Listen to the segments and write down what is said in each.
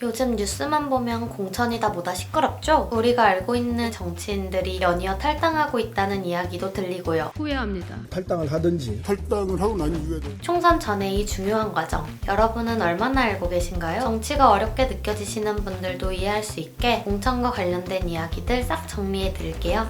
요즘 뉴스만 보면 공천이다 뭐다 시끄럽죠? 우리가 알고 있는 정치인들이 연이어 탈당하고 있다는 이야기도 들리고요. 후회합니다. 탈당을 하든지. 탈당을 하고 난 이후에도 총선 전에 이 중요한 과정, 여러분은 얼마나 알고 계신가요? 정치가 어렵게 느껴지시는 분들도 이해할 수 있게 공천과 관련된 이야기들 싹 정리해 드릴게요.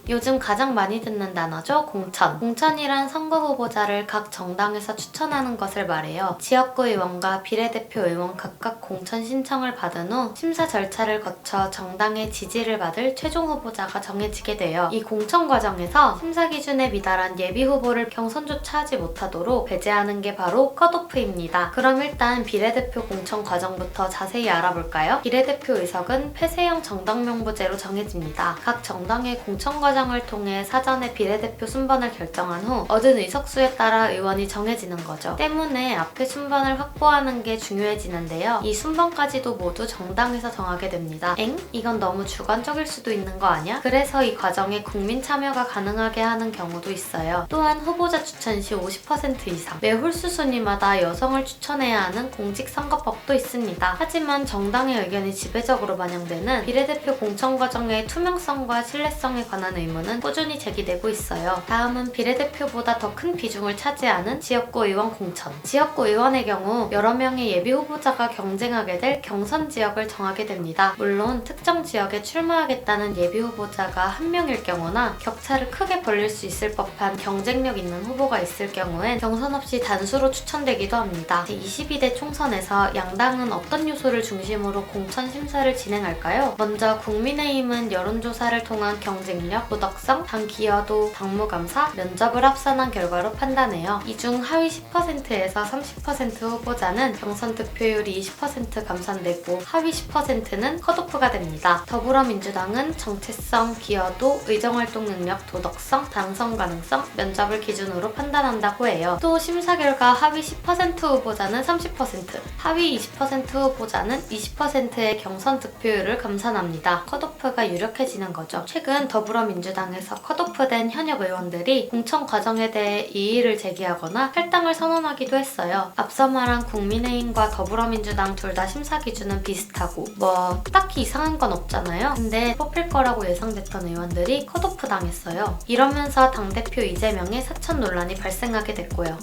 요즘 가장 많이 듣는 단어죠? 공천. 공천이란 선거 후보자를 각 정당에서 추천하는 것을 말해요. 지역구 의원과 비례대표 의원 각각 공천 신청을 받은 후 심사 절차를 거쳐 정당의 지지를 받을 최종 후보자가 정해지게 돼요. 이 공천 과정에서 심사 기준에 미달한 예비 후보를 경선조차 하지 못하도록 배제하는 게 바로 컷오프입니다. 그럼 일단 비례대표 공천 과정부터 자세히 알아볼까요? 비례대표 의석은 폐쇄형 정당 명부제로 정해집니다. 각 정당의 공천 과정을 통해 사전에 비례대표 순번을 결정한 후 얻은 의석수에 따라 의원이 정해지는 거죠. 때문에 앞에 순번을 확보하는 게 중요해지는데요. 이 순번까지도 모두 정당에서 정하게 됩니다. 엥? 이건 너무 주관적일 수도 있는 거 아니야? 그래서 이 과정에 국민 참여가 가능하게 하는 경우도 있어요. 또한 후보자 추천 시 50% 이상, 매 홀수 순위마다 여성을 추천해야 하는 공직선거법도 있습니다. 하지만 정당의 의견이 지배적으로 반영되는 비례대표 공천 과정의 투명성과 신뢰성에 관한 의문은 꾸준히 제기되고 있어요. 다음은 비례대표보다 더 큰 비중을 차지하는 지역구 의원 공천. 지역구 의원의 경우 여러 명의 예비 후보자가 경쟁하게 될 경선 지역을 정하게 됩니다. 물론 특정 지역에 출마하겠다는 예비 후보자가 한 명일 경우나 격차를 크게 벌릴 수 있을 법한 경쟁력 있는 후보가 있을 경우엔 경선 없이 단수로 추천되기도 합니다. 제22대 총선에서 양당은 어떤 요소를 중심으로 공천 심사를 진행할까요? 먼저 국민의힘은 여론조사를 통한 경쟁력, 도덕성, 당 기여도, 당무감사, 면접을 합산한 결과로 판단해요. 이 중 하위 10%에서 30% 후보자는 경선 득표율이 20% 감산되고 하위 10%는 컷오프가 됩니다. 더불어민주당은 정체성, 기여도, 의정활동 능력, 도덕성, 당선 가능성, 면접을 기준으로 판단한다고 해요. 또 심사 결과 하위 10% 후보자는 30%, 하위 20% 후보자는 20%의 경선 득표율을 감산합니다. 컷오프가 유력해지는 거죠. 최근 더불어민주당에서 컷오프된 현역 의원들이 공천 과정에 대해 이의를 제기하거나 탈당을 선언하기도 했어요. 앞서 말한 국민의힘과 더불어민주당 둘 다 심사 기준은 비슷하고 뭐 딱히 이상한 건 없잖아요. 근데 뽑힐 거라고 예상됐던 의원들이 컷오프 당했어요. 이러면서 당대표 이재명의 사천 논란이 발생하게 됐고요.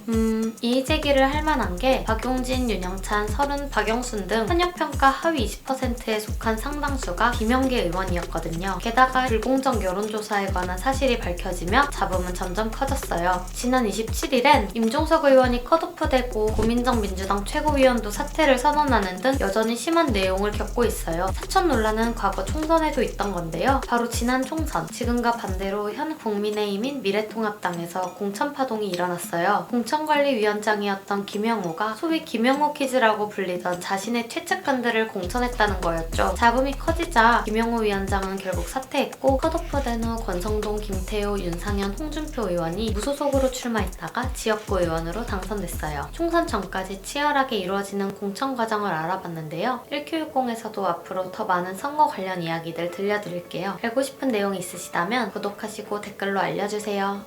이의 제기를 할 만한 게 박용진, 윤영찬, 설훈, 박영순 등 현역평가 하위 20%에 속한 상당수가 비명계 의원이었거든요. 게다가 불공정 여론조사에 관한 사실이 밝혀지며 잡음은 점점 커졌어요. 지난 27일엔 임종석 의원이 컷오프되고 고민정 민주당 최고위원도 사퇴를 선언하는 등 여전히 심한 내용을 겪고 있어요. 사천 논란은 과거 총선에도 있던 건데요. 바로 지난 총선, 지금과 반대로 현 국민의힘인 미래통합당에서 공천파동이 일어났어요. 공천관리위원장이었던 김영호가 소위 김영호 퀴즈라고 불리던 자신의 최측근들을 공천했다는 거였죠. 잡음이 커지자 김영호 위원장은 결국 사퇴했고 컷오프된 후 권성동, 김태호, 윤상현, 홍준표 의원이 무소속으로 출마했다가 지역구 의원으로 당선됐어요. 총선 전까지 치열하게 이루어지는 공천 과정을 알아봤는데요. 1Q60에서도 앞으로 더 많은 선거 관련 이야기들 들려드릴게요. 알고 싶은 내용이 있으시다면 구독하시고 댓글로 알려주세요.